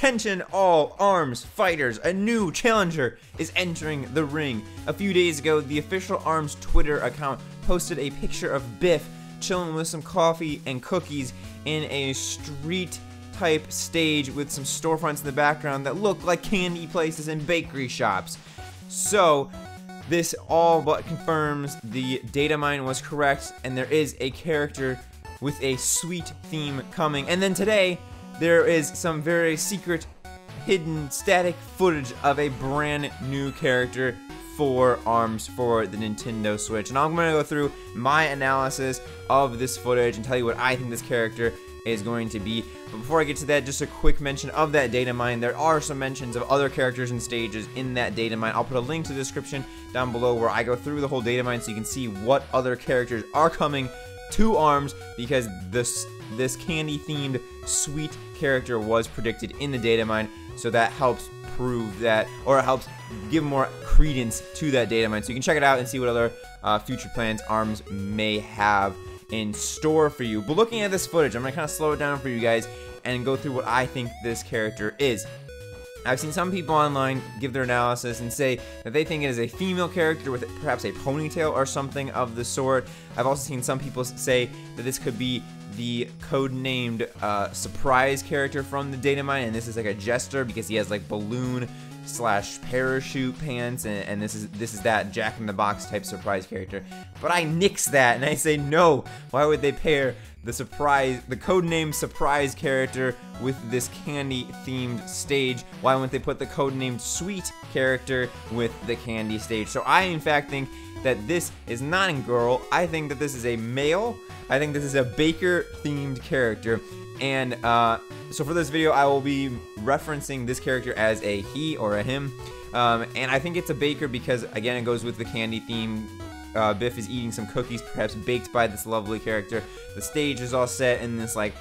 Attention all ARMS fighters, a new challenger is entering the ring. A few days ago, the official ARMS Twitter account posted a picture of Biff chilling with some coffee and cookies in a street type stage with some storefronts in the background that look like candy places and bakery shops. So this all but confirms the data mine was correct, and there is a character with a sweet theme coming. And then today, there is some very secret, hidden, static footage of a brand new character for ARMS for the Nintendo Switch. And I'm going to go through my analysis of this footage and tell you what I think this character is going to be. But before I get to that, just a quick mention of that data mine. There are some mentions of other characters and stages in that data mine. I'll put a link to the description down below where I go through the whole data mine so you can see what other characters are coming to ARMS, because this candy-themed sweet character was predicted in the data mine, so that helps prove that, or it helps give more credence to that data mine. So you can check it out and see what other future plans ARMS may have in store for you. But looking at this footage, I'm going to kind of slow it down for you guys and go through what I think this character is. I've seen some people online give their analysis and say that they think it is a female character with perhaps a ponytail or something of the sort. I've also seen some people say that this could be the code-named surprise character from the data mine, and this is like a jester because he has like balloon / parachute pants, and this is that Jack-in-the-Box type surprise character. But I nix that and I say no. Why would they pair the codename surprise character with this candy themed stage? Why wouldn't they put the codenamed sweet character with the candy stage? So I in fact think that this is not a girl. I think that this is a male. I think this is a baker themed character. And so for this video, I will be referencing this character as a he or a him. And I think it's a baker because, again, it goes with the candy theme. Biff is eating some cookies, perhaps baked by this lovely character. The stage is all set in this like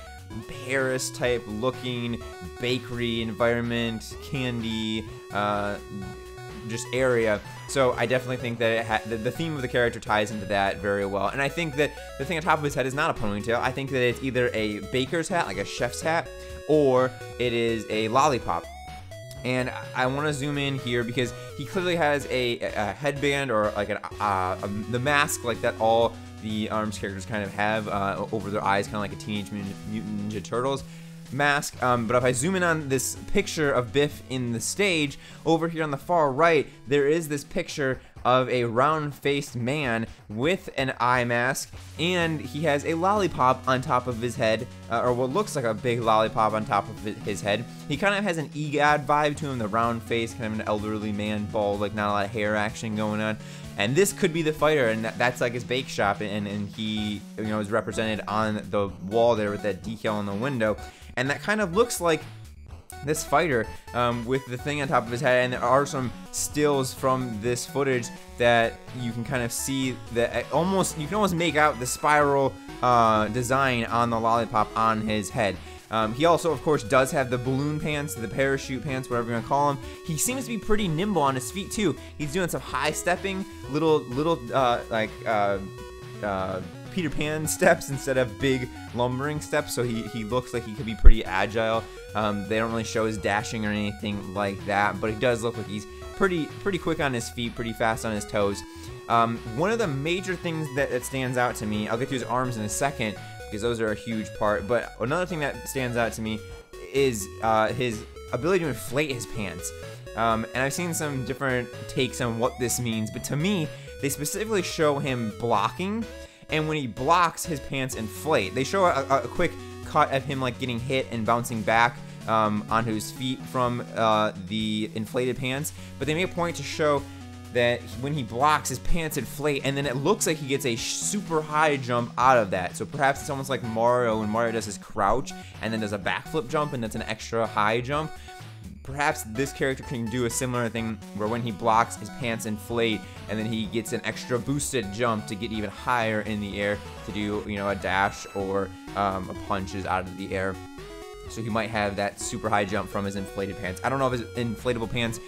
Paris type looking bakery environment, candy just area. So I definitely think that the theme of the character ties into that very well. And I think that the thing on top of his head is not a ponytail. I think that it's either a baker's hat, like a chef's hat, or it is a lollipop. And I want to zoom in here because he clearly has a headband or like the mask like that all the ARMS characters kind of have over their eyes, kind of like a Teenage Mutant Ninja Turtles mask. But if I zoom in on this picture of Biff in the stage, over here on the far right, there is this picture of a round-faced man with an eye mask, and he has a lollipop on top of his head, or what looks like a big lollipop on top of his head. He kind of has an EGOD vibe to him, the round face, kind of an elderly man, bald, like not a lot of hair action going on. And this could be the fighter, and that's like his bake shop, and he, you know, is represented on the wall there with that decal on the window. And that kind of looks like this fighter with the thing on top of his head. And there are some stills from this footage that you can kind of see that you can almost make out the spiral design on the lollipop on his head. He also, of course, does have the balloon pants, the parachute pants, whatever you want to call them. He seems to be pretty nimble on his feet too. He's doing some high stepping, little Peter Pan steps instead of big lumbering steps, so he looks like he could be pretty agile. They don't really show his dashing or anything like that, but he does look like he's pretty quick on his feet, pretty fast on his toes. One of the major things that stands out to me, I'll get to his arms in a second because those are a huge part, but another thing that stands out to me is his ability to inflate his pants. And I've seen some different takes on what this means, but to me, they specifically show him blocking. And when he blocks, his pants inflate. They show a quick cut of him like getting hit and bouncing back onto his feet from the inflated pants. But they make a point to show that when he blocks, his pants inflate, and then it looks like he gets a super high jump out of that. So perhaps it's almost like Mario when Mario does his crouch and then does a backflip jump, and that's an extra high jump. Perhaps this character can do a similar thing where when he blocks, his pants inflate, and then he gets an extra boosted jump to get even higher in the air to do, you know, a dash or a punches out of the air. So he might have that super high jump from his inflated pants. I don't know if his inflatable pants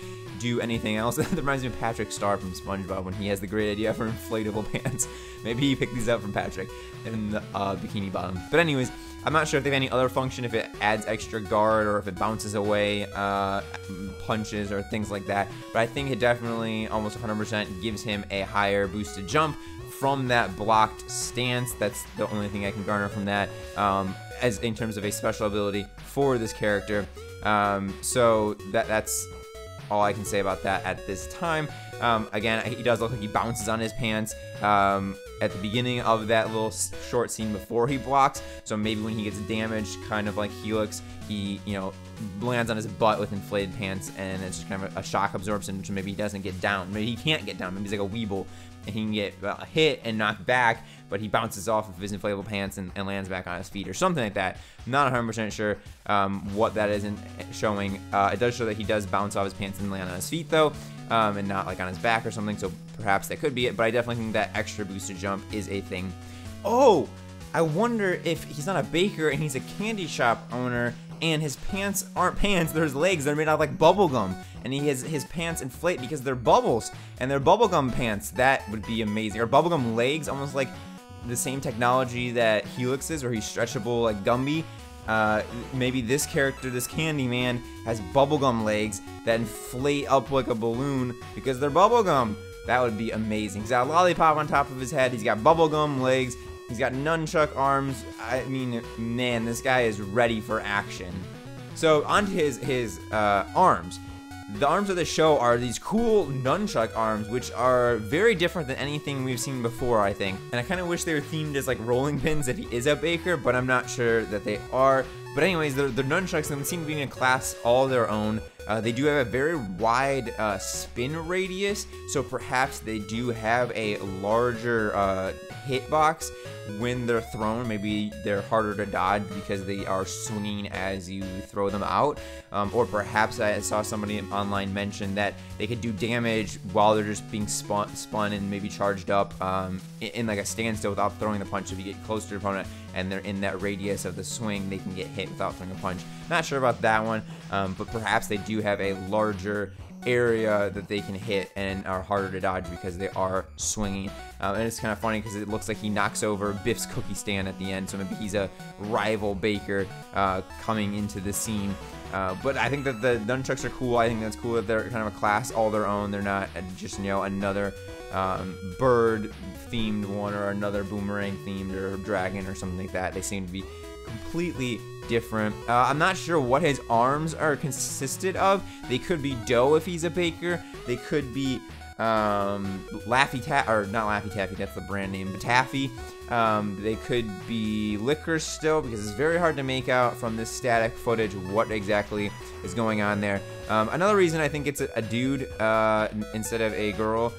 do anything else. That reminds me of Patrick Star from SpongeBob when he has the great idea for inflatable pants. Maybe he picked these up from Patrick in the Bikini Bottom. But anyways, I'm not sure if they have any other function, if it adds extra guard or if it bounces away punches or things like that. But I think it definitely almost 100% gives him a higher boosted jump from that blocked stance. That's the only thing I can garner from that as in terms of a special ability for this character. So that's all I can say about that at this time. Again, he does look like he bounces on his pants at the beginning of that little short scene before he blocks. So maybe when he gets damaged, kind of like Helix, he, you know, lands on his butt with inflated pants, and it's just kind of a shock absorption, so maybe he doesn't get down. Maybe he can't get down. Maybe he's like a Weeble, and he can get hit and knocked back, but he bounces off of his inflatable pants and lands back on his feet or something like that. I'm not 100% sure what that isn't showing. It does show that he does bounce off his pants and land on his feet, though, and not like on his back or something, so perhaps that could be it, but I definitely think that extra boosted jump is a thing. Oh, I wonder if he's not a baker and he's a candy shop owner, and his pants aren't pants, they're his legs, they're made out of like bubble gum, and he has his pants inflate because they're bubbles, and they're bubblegum pants. That would be amazing. Or bubblegum legs, almost like the same technology that Helix is, where he's stretchable like Gumby. Maybe this character, this Candy Man, has bubblegum legs that inflate up like a balloon because they're bubblegum. That would be amazing. He's got a lollipop on top of his head, he's got bubblegum legs, he's got nunchuck arms. I mean, man, this guy is ready for action. So onto his arms. The arms of the show are these cool nunchuck arms, which are very different than anything we've seen before, I think. And I kind of wish they were themed as like rolling pins if he is a baker, but I'm not sure that they are. But anyways, the nunchucks, they seem to be in a class all their own. They do have a very wide spin radius, so perhaps they do have a larger hitbox when they're thrown. Maybe they're harder to dodge because they are swinging as you throw them out. Or perhaps I saw somebody online mention that they could do damage while they're just being spun and maybe charged up in like a standstill without throwing the punch. If you get close to your opponent and they're in that radius of the swing, they can get hit without throwing a punch. Not sure about that one, but perhaps they do have a larger area that they can hit and are harder to dodge because they are swinging. And it's kind of funny because it looks like he knocks over Biff's cookie stand at the end, so maybe he's a rival baker coming into the scene. But I think that the nunchucks are cool. I think that's cool that they're kind of a class all their own. They're not just, you know, another bird themed one or another boomerang themed or dragon or something like that. They seem to be completely different. I'm not sure what his arms are consisted of. They could be dough if he's a baker. They could be Laffy Taffy, or not Laffy Taffy, that's the brand name, but Taffy. They could be licorice still, because it's very hard to make out from this static footage what exactly is going on there. Another reason I think it's a dude instead of a girl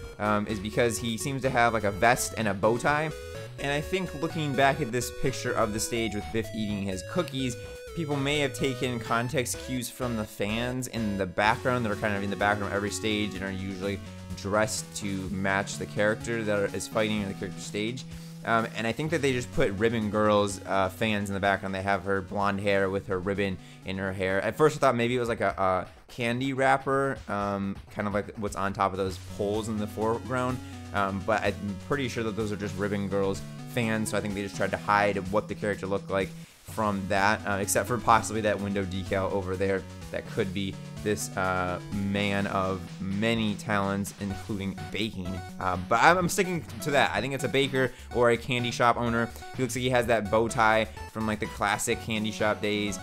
is because he seems to have like a vest and a bow tie. And I think looking back at this picture of the stage with Biff eating his cookies, people may have taken context cues from the fans in the background that are kind of in the background of every stage and are usually dressed to match the character that is fighting in the character stage. And I think that they just put Ribbon Girl's fans in the background. They have her blonde hair with her ribbon in her hair. At first I thought maybe it was like a candy wrapper, kind of like what's on top of those poles in the foreground. But I'm pretty sure that those are just Ribbon Girl's fans, so I think they just tried to hide what the character looked like from that, except for possibly that window decal over there that could be this man of many talents, including baking. But I'm sticking to that. I think it's a baker or a candy shop owner. He looks like he has that bow tie from like the classic candy shop days,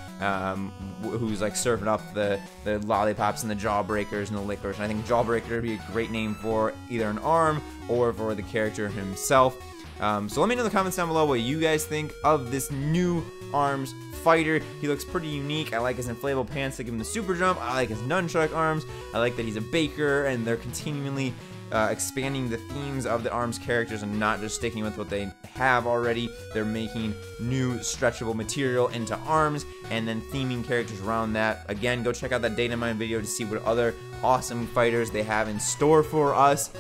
who's like serving up the lollipops and the jawbreakers and the licorice. And I think jawbreaker would be a great name for either an arm or for the character himself. So let me know in the comments down below what you guys think of this new ARMS fighter. He looks pretty unique. I like his inflatable pants to give him the super jump. I like his nunchuck arms. I like that he's a baker and they're continually expanding the themes of the ARMS characters and not just sticking with what they have already. They're making new stretchable material into ARMS and then theming characters around that. Again, go check out that Dynamite video to see what other awesome fighters they have in store for us.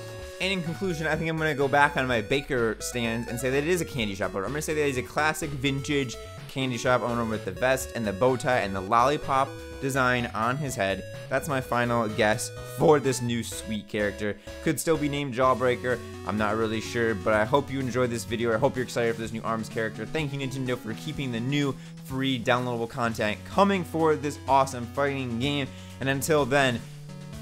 And in conclusion, I think I'm going to go back on my baker stance and say that it is a candy shop owner. I'm going to say that he's a classic vintage candy shop owner with the vest and the bow tie and the lollipop design on his head. That's my final guess for this new sweet character. Could still be named Jawbreaker, I'm not really sure, but I hope you enjoyed this video. I hope you're excited for this new ARMS character. Thank you, Nintendo, for keeping the new free downloadable content coming for this awesome fighting game. And until then,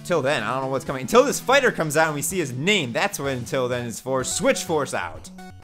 I don't know what's coming. Until this fighter comes out and we see his name, that's what until then is for. Switch Force out!